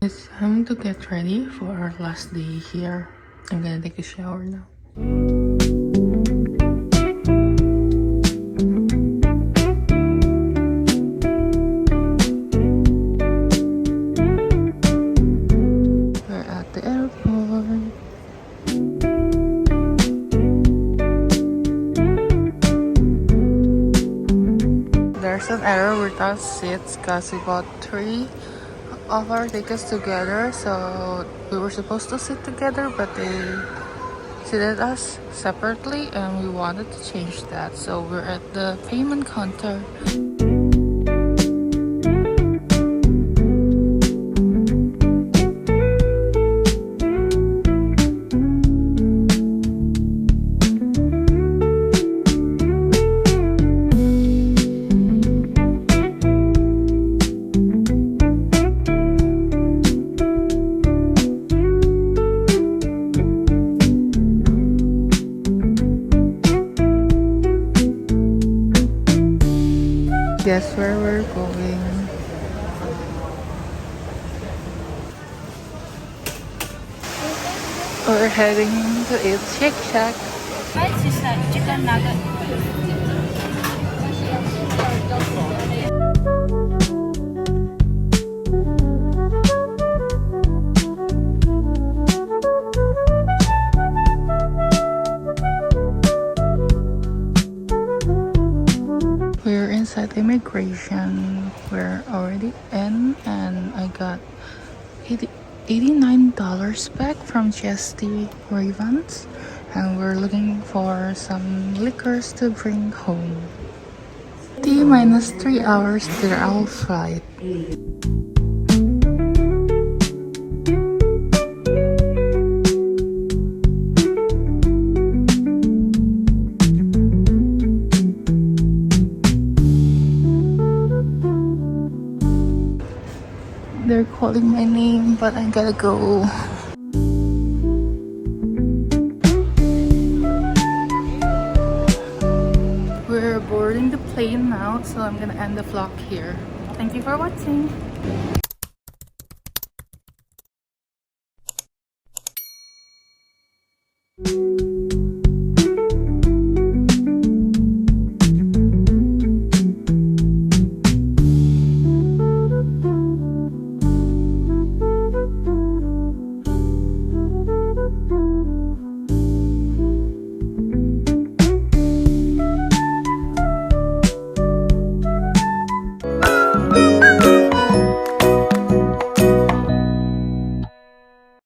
It's time to get ready for our last day here. I'm gonna take a shower now. We're at the airport. There's an error with our seats because we bought 3 of our tickets together, so we were supposed to sit together, but they seated us separately and we wanted to change that, so we're at the payment counter. Guess where we're going. We're heading to eat Shake Shack. It's just a chicken nugget. We're inside immigration. We're already in, and I got $89 back from GST refunds, and we're looking for some liquors to bring home. T-minus 3 hours to our flight. They're calling my name, but I gotta go. We're boarding the plane now, so I'm gonna end the vlog here. Thank you for watching.